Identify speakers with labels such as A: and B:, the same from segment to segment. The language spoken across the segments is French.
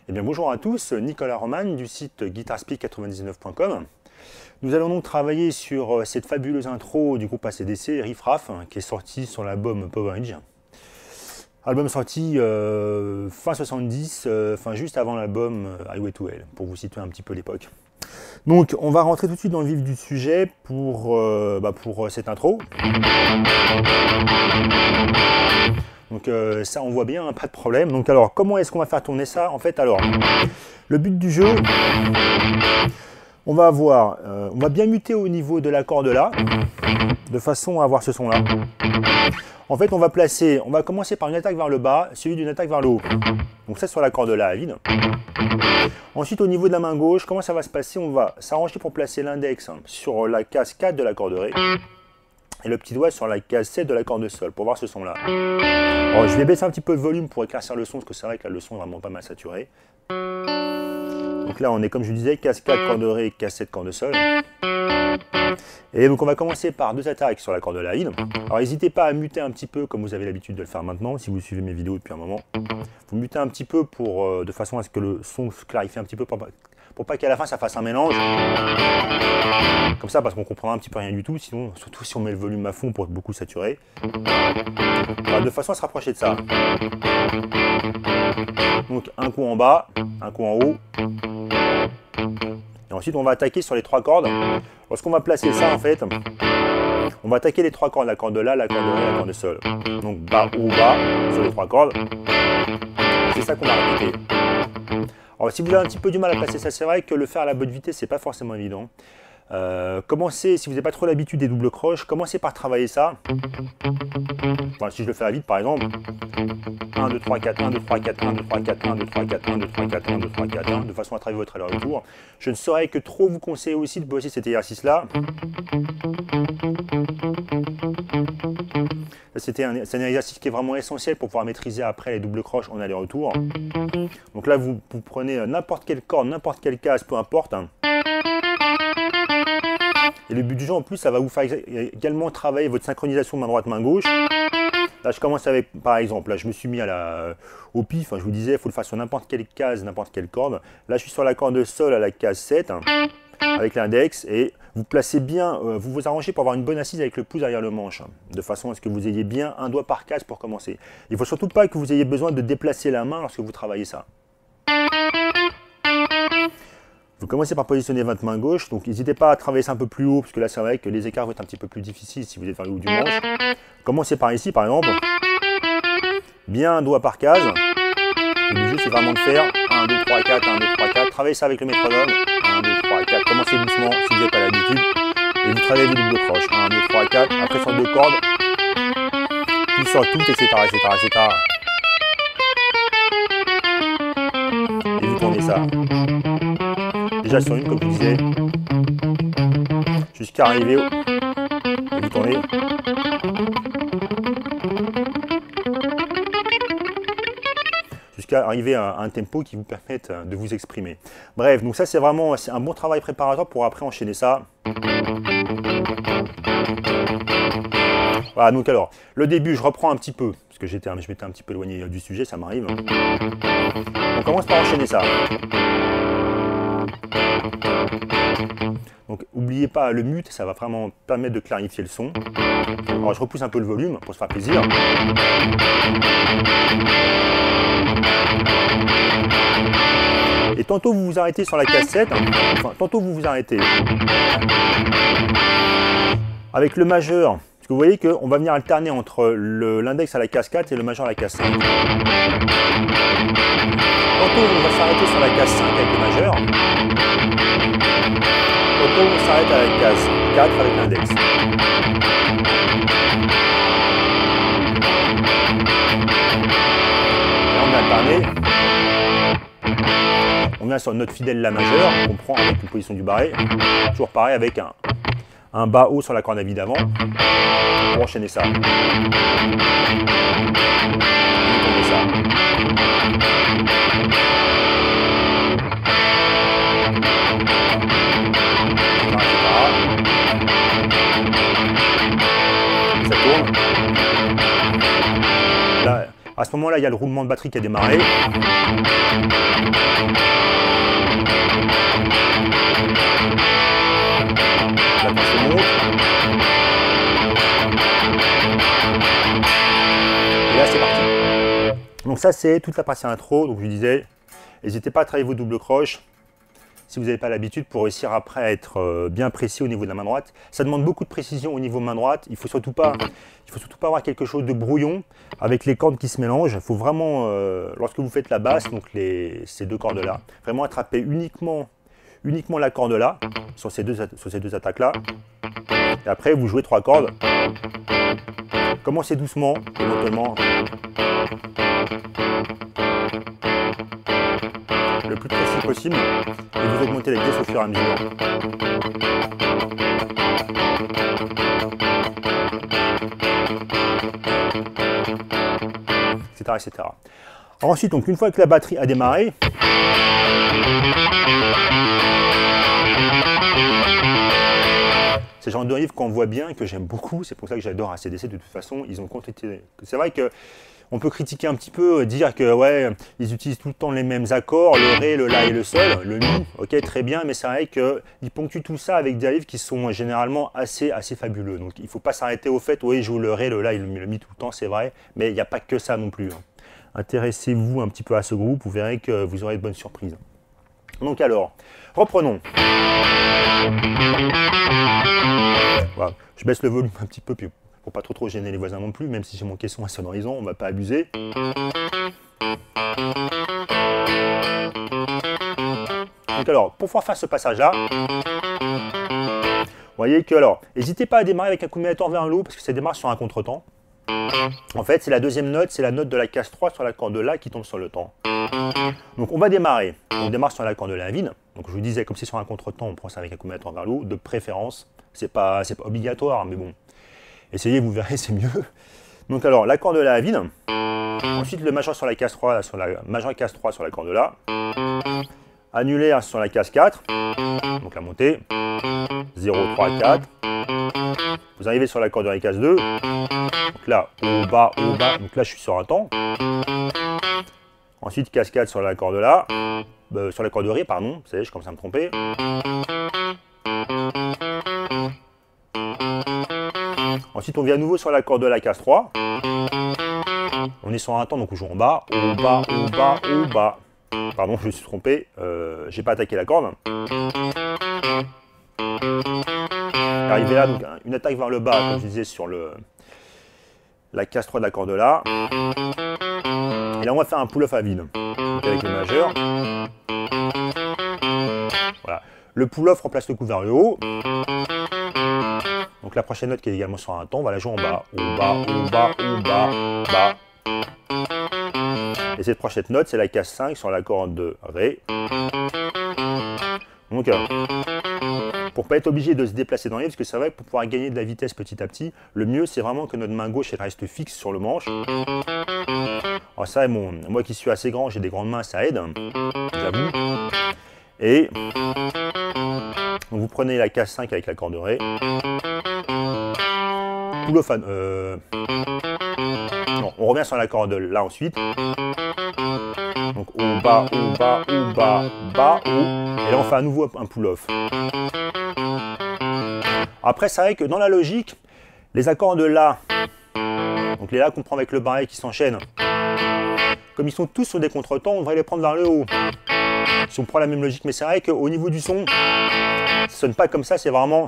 A: Eh bien, bonjour à tous, Nicolas Roman du site guitarspeak99.com. Nous allons donc travailler sur cette fabuleuse intro du groupe AC/DC, Riff Raff, qui est sorti sur l'album Power Age. Album sorti fin 70, juste avant l'album Highway to Hell, pour vous situer un petit peu l'époque. Donc on va rentrer tout de suite dans le vif du sujet pour cette intro. Donc ça on voit bien, hein, pas de problème. Donc alors comment est-ce qu'on va faire tourner ça? En fait alors, le but du jeu, on va bien muter au niveau de la corde là, de façon à avoir ce son là. En fait on va commencer par une attaque vers le bas, suivi d'une attaque vers le haut. Donc ça sur la corde là, vide. Ensuite au niveau de la main gauche, comment ça va se passer? On va s'arranger pour placer l'index sur la case 4 de la corde Ré. Et le petit doigt sur la case 7 de la corde Sol pour voir ce son là. Alors je vais baisser un petit peu le volume pour éclaircir le son parce que c'est vrai que là le son est vraiment pas mal saturé. Donc là on est comme je disais case 4 corde Ré, case 7 corde Sol. Et donc on va commencer par deux attaques sur la corde La vide. Alors n'hésitez pas à muter un petit peu comme vous avez l'habitude de le faire maintenant si vous suivez mes vidéos depuis un moment. Vous mutez un petit peu de façon à ce que le son se clarifie un petit peu pour pas qu'à la fin ça fasse un mélange. Comme ça parce qu'on comprendra un petit peu rien du tout, sinon surtout si on met le volume à fond pour être beaucoup saturé. Voilà, de façon à se rapprocher de ça. Donc un coup en bas, un coup en haut. Et ensuite on va attaquer sur les trois cordes. Lorsqu'on va placer ça en fait, on va attaquer les trois cordes, la corde La, la corde Ré, la corde Sol. Donc bas, haut, bas sur les trois cordes. C'est ça qu'on va répéter. Alors si vous avez un petit peu du mal à placer ça, c'est vrai que le faire à la bonne vitesse, c'est pas forcément évident. Commencez, si vous n'avez pas trop l'habitude des doubles croches, commencez par travailler ça. Voilà, si je le fais à vite par exemple, 1, 2, 3, 4, 1, 2, 3, 4, 1, 2, 3, 4, 1, 2, 3, 4, 1, 2, 3, 4, 1, 2, 3, 4, 1, de façon à travailler votre aller-retour. Je ne saurais que trop vous conseiller aussi de bosser cet exercice-là. C'est un exercice qui est vraiment essentiel pour pouvoir maîtriser après les doubles croches en aller-retour. Donc là, vous prenez n'importe quelle corde, n'importe quelle case, peu importe. Et le but du jeu, en plus, ça va vous faire également travailler votre synchronisation main droite, main gauche. Là, je commence avec, par exemple, là, je me suis mis au pif. Je vous disais, il faut le faire sur n'importe quelle case, n'importe quelle corde. Là, je suis sur la corde Sol à la case 7, avec l'index. Et vous placez bien, vous vous arrangez pour avoir une bonne assise avec le pouce derrière le manche, de façon à ce que vous ayez bien un doigt par case pour commencer. Il ne faut surtout pas que vous ayez besoin de déplacer la main lorsque vous travaillez ça. Vous commencez par positionner votre main gauche, donc n'hésitez pas à travailler ça un peu plus haut, parce que là c'est vrai que les écarts vont être un petit peu plus difficiles si vous êtes vers le haut du manche. Commencez par ici par exemple, bien un doigt par case. Le but c'est vraiment de faire 1, 2, 3, 4, 1, 2, 3, 4, travaillez ça avec le métronome, 1, 2, 3, 4, commencez doucement si vous n'avez pas l'habitude, et vous travaillez vos doubles croches, 1, 2, 3, 4, après sur deux cordes, puis sur toutes, etc. Et vous tournez ça. Déjà sur une, comme je vous disais, jusqu'à arriver au... Vous tournez. Jusqu'à arriver à un tempo qui vous permette de vous exprimer. Bref, donc ça c'est vraiment un bon travail préparatoire pour après enchaîner ça. Voilà, donc alors, le début, je reprends un petit peu, parce que je m'étais un petit peu éloigné du sujet, ça m'arrive. On commence par enchaîner ça. Donc, n'oubliez pas le mute, ça va vraiment permettre de clarifier le son. Alors, je repousse un peu le volume pour se faire plaisir. Et tantôt vous vous arrêtez sur la cassette, enfin, tantôt vous vous arrêtez avec le majeur. Parce que vous voyez qu'on va venir alterner entre l'index à la case 4 et le majeur à la case 5. Tantôt on va s'arrêter sur la case 5 avec le majeur. Tantôt on s'arrête à la case 4 avec l'index. Là on a alterné. On vient sur notre fidèle La majeure, on prend avec une position du barré. Toujours pareil avec un bas haut sur la corde à vide d'avant. Pour enchaîner ça. On tourne ça. Ça tourne. Là, à ce moment-là, il y a le roulement de batterie qui a démarré. La tension monte. Et là, c'est parti. Donc ça, c'est toute la partie intro. Donc je vous disais, n'hésitez pas à travailler vos doubles croches si vous n'avez pas l'habitude pour réussir après à être bien précis au niveau de la main droite. Ça demande beaucoup de précision au niveau main droite. Il ne faut surtout pas avoir quelque chose de brouillon avec les cordes qui se mélangent. Il faut vraiment, lorsque vous faites la basse, donc ces deux cordes-là, vraiment attraper uniquement la corde là, sur ces deux attaques-là. Et après, vous jouez 3 cordes. Commencez doucement, éventuellement. Le plus précis possible. Et vous augmentez la vitesse au fur et à mesure. Etc., etc. Ensuite, donc, une fois que la batterie a démarré, c'est le genre de riff qu'on voit bien et que j'aime beaucoup. C'est pour ça que j'adore AC/DC. De toute façon, ils ont continué. C'est vrai que on peut critiquer un petit peu, dire que ouais, ils utilisent tout le temps les mêmes accords, le Ré, le La et le Sol, le Mi. Ok, très bien, mais c'est vrai qu'ils ponctuent tout ça avec des riffs qui sont généralement assez fabuleux. Donc il ne faut pas s'arrêter au fait, oui, ils jouent le Ré, le La et le Mi tout le temps, c'est vrai, mais il n'y a pas que ça non plus. Intéressez-vous un petit peu à ce groupe, vous verrez que vous aurez de bonnes surprises. Donc alors, reprenons. Voilà. Je baisse le volume un petit peu pour pas trop gêner les voisins non plus, même si j'ai mon caisson à sonorisant, on ne va pas abuser. Donc alors, pour pouvoir faire ce passage-là, vous voyez que alors, n'hésitez pas à démarrer avec un combinatoire vers le haut parce que ça démarre sur un contretemps. En fait, c'est la deuxième note, c'est la note de la case 3 sur la corde de La qui tombe sur le temps. Donc on va démarrer. On démarre sur la corde de La vide. Donc je vous disais, comme c'est sur un contretemps, on prend ça avec un combinatoire vers le haut, de préférence. C'est pas obligatoire, mais bon. Essayez, vous verrez, c'est mieux. Donc alors, la corde de La vide. Ensuite, le majeur sur la case 3, sur la majeure case 3 sur la corde de La. Annulaire sur la case 4. Donc la montée. 0, 3, 4. Vous arrivez sur la corde de la case 2. Donc là, au bas. Donc là, je suis sur un temps. Ensuite, case 4 sur la corde de La. Sur la corde de Ré, pardon. Vous savez, je commence à me tromper. Ensuite, on vient à nouveau sur la corde de la case 3. On est sur un temps, donc on joue en bas. Au bas. Pardon, je me suis trompé. J'ai pas attaqué la corde. Arrivé là, donc une attaque vers le bas, comme je disais, sur la case 3 de la corde de La. Et là, on va faire un pull-off à vide. Donc avec le majeur. Voilà. Le pull-off remplace le coup vers le haut. Donc la prochaine note qui est également sur un temps, on va la jouer en bas. Au bas, bas. Et cette prochaine note, c'est la case 5 sur la corde de Ré. Donc pour pas être obligé de se déplacer dans les, parce que c'est vrai que pour pouvoir gagner de la vitesse petit à petit, le mieux c'est vraiment que notre main gauche elle reste fixe sur le manche. Alors ça, bon, moi qui suis assez grand, j'ai des grandes mains, ça aide, j'avoue. Et donc vous prenez la case 5 avec la corde de Ré. Pull-off, non, on revient sur la corde là ensuite. Donc haut, bas, haut, bas, haut, bas, bas, haut. Et là on fait à nouveau un pull-off. Après c'est vrai que dans la logique, les accords de La, donc les La qu'on prend avec le barré qui s'enchaînent, comme ils sont tous sur des contretemps, on devrait les prendre vers le haut. Si on prend la même logique, mais c'est vrai qu'au niveau du son, ça ne sonne pas comme ça, c'est vraiment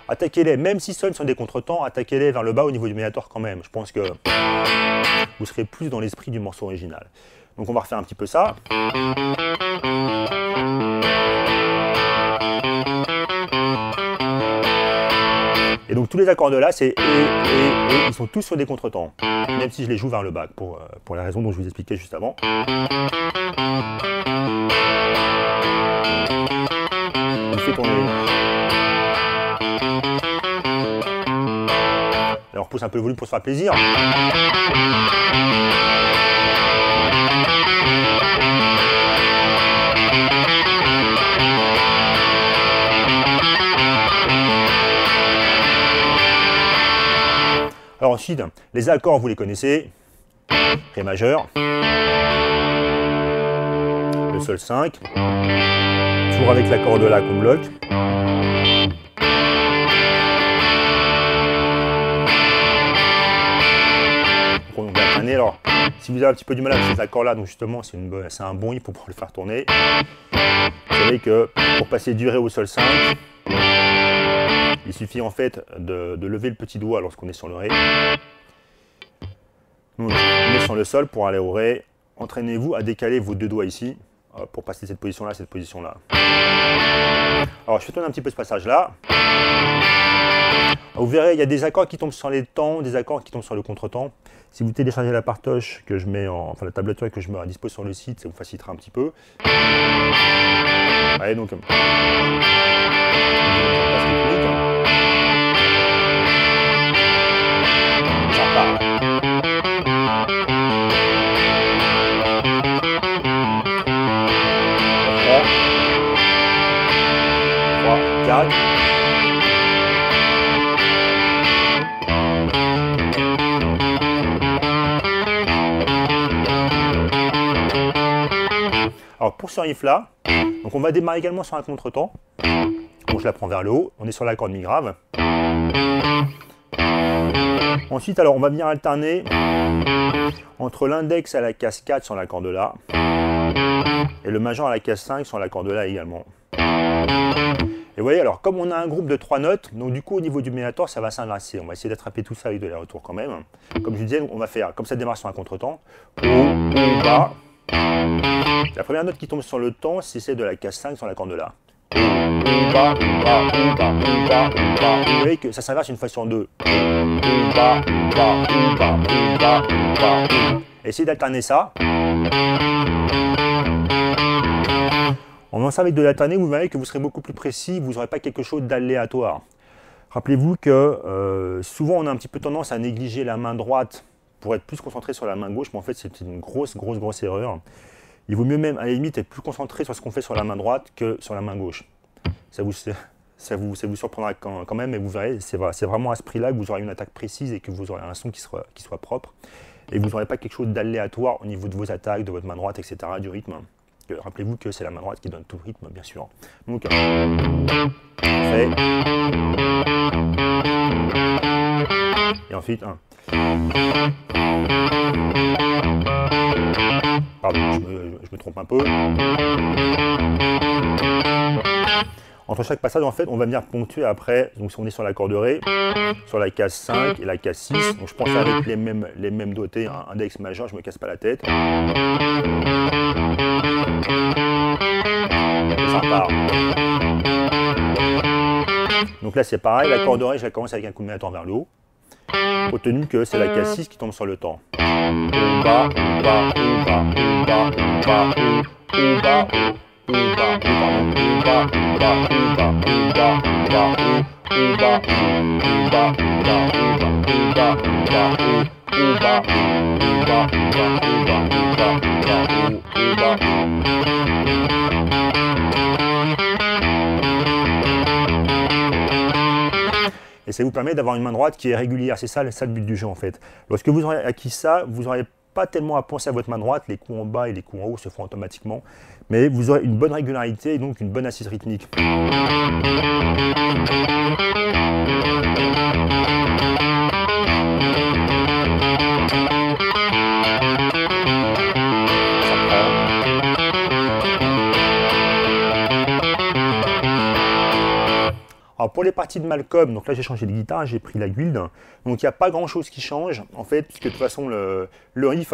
A: attaquez-les, même s'ils sonnent sur des contretemps, attaquez-les vers le bas au niveau du médiator quand même. Je pense que vous serez plus dans l'esprit du morceau original. Donc on va refaire un petit peu ça. Et donc tous les accords de La, c'est et, ils sont tous sur des contretemps, même si je les joue vers le bas, pour la raison dont je vous expliquais juste avant. On fait tourner. Alors on repousse un peu le volume pour se faire plaisir. Alors ensuite, les accords, vous les connaissez. Ré majeur, le sol 5, toujours avec l'accord de La qu'on bloque. Donc on va alterner. Alors, si vous avez un petit peu du mal avec ces accords-là, donc justement, c'est un bon hit pour pouvoir le faire tourner. Vous savez que pour passer du Ré au sol 5, il suffit en fait de lever le petit doigt lorsqu'on est sur le Ré. Donc, on est sur le sol pour aller au Ré. Entraînez-vous à décaler vos deux doigts ici pour passer de cette position-là à cette position-là. Alors, je fais tourner un petit peu ce passage-là. Vous verrez, il y a des accords qui tombent sur les temps, des accords qui tombent sur le contretemps. Si vous téléchargez la partoche que je mets enfin la tablature que je mets à dispo sur le site, ça vous facilitera un petit peu. Allez, donc. Ça part. 3, 4. Alors pour ce riff-là, donc on va démarrer également sur un contretemps. Donc je la prends vers le haut, on est sur la corde mi grave. Ensuite, alors on va venir alterner entre l'index à la case 4 sur la corde La et le majeur à la case 5 sur la corde La également. Et vous voyez, alors comme on a un groupe de 3 notes, donc du coup au niveau du médiator ça va s'inverser. On va essayer d'attraper tout ça avec de les-retours quand même. Comme je vous disais, on va faire, comme ça démarre sur un contretemps, haut, bas. La première note qui tombe sur le temps, c'est celle de la case 5 sur la corde La. Bas, bas, bas, bas, bas. Vous voyez que ça s'inverse une fois sur deux. Bas, bas, bas, bas, bas. Essayez d'alterner ça. En faisant ça avec de l'alterner, vous verrez que vous serez beaucoup plus précis, vous n'aurez pas quelque chose d'aléatoire. Rappelez-vous que souvent on a un petit peu tendance à négliger la main droite pour être plus concentré sur la main gauche, mais en fait c'est une grosse erreur. Il vaut mieux même à la limite être plus concentré sur ce qu'on fait sur la main droite que sur la main gauche. Ça vous surprendra quand même, mais vous verrez, c'est vraiment à ce prix-là que vous aurez une attaque précise et que vous aurez un son qui soit propre. Et vous n'aurez pas quelque chose d'aléatoire au niveau de vos attaques, de votre main droite, etc., du rythme. Rappelez-vous que c'est la main droite qui donne tout le rythme, bien sûr. Donc, fait. Et ensuite, pardon, je me trompe un peu. Entre chaque passage, en fait, on va venir ponctuer après. Donc, si on est sur la corde Ré, sur la case 5 et la case 6, donc je pense avec les mêmes dotés, index majeur, je ne me casse pas la tête. Et ça repart. Donc là, c'est pareil, la corde Ré, je la commence avec un coup de médiator vers le haut, obtenu que c'est la case 6 qui tombe sur le temps. Haut, bas, haut, bas, haut, bas, haut, bas, haut, bas, haut, bas, haut. Et ça vous permet d'avoir une main droite qui est régulière. C'est ça le but du jeu en fait. Lorsque vous aurez acquis ça, vous n'aurez pas tellement à penser à votre main droite. Les coups en bas et les coups en haut se font automatiquement. Mais vous aurez une bonne régularité et donc une bonne assise rythmique. Alors pour les parties de Malcolm, donc là j'ai changé de guitare, j'ai pris la Guild, donc il n'y a pas grand chose qui change en fait, puisque de toute façon le riff,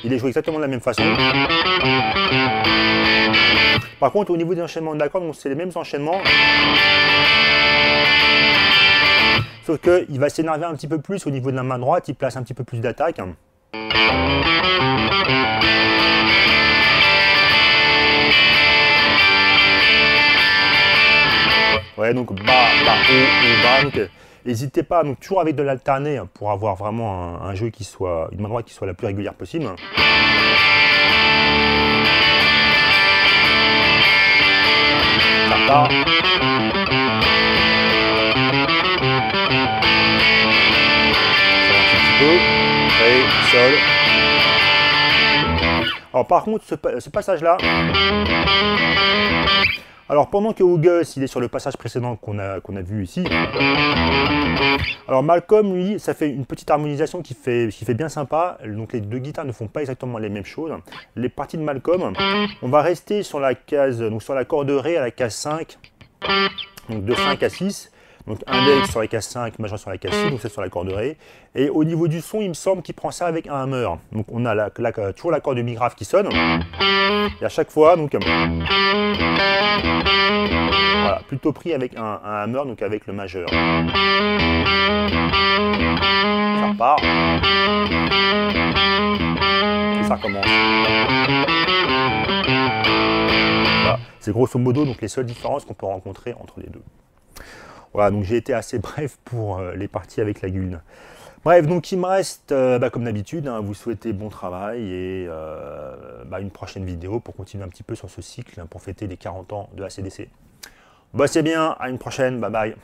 A: il est joué exactement de la même façon. Par contre au niveau des enchaînements d'accords, c'est les mêmes enchaînements, sauf qu'il va s'énerver un petit peu plus au niveau de la main droite, il place un petit peu plus d'attaque. Ouais, donc bas, bas, haut, bas. Donc n'hésitez pas, donc toujours avec de l'alterné pour avoir vraiment un jeu qui soit, une main droite qui soit la plus régulière possible. Ça part. Un petit peu. Ré, sol. Alors par contre, ce passage-là. Alors pendant que August il est sur le passage précédent qu'on a vu ici, alors Malcolm lui ça fait une petite harmonisation qui fait bien sympa, donc les deux guitares ne font pas exactement les mêmes choses. Les parties de Malcolm, on va rester sur la case, donc sur la corde Ré à la case 5, donc de 5 à 6. Donc index sur la case 5, majeur sur la case 6, donc c'est sur la corde Ré. Et au niveau du son, il me semble qu'il prend ça avec un hammer. Donc on a toujours la corde mi grave qui sonne. Et à chaque fois, donc voilà, plutôt pris avec un hammer, donc avec le majeur. Ça repart. Et ça recommence. Voilà. C'est grosso modo donc les seules différences qu'on peut rencontrer entre les deux. Voilà, donc j'ai été assez bref pour les parties avec la Guild. Bref, donc il me reste, comme d'habitude, vous souhaiter bon travail et une prochaine vidéo pour continuer un petit peu sur ce cycle pour fêter les 40 ans de ACDC. Bossez bien, à une prochaine, bye bye.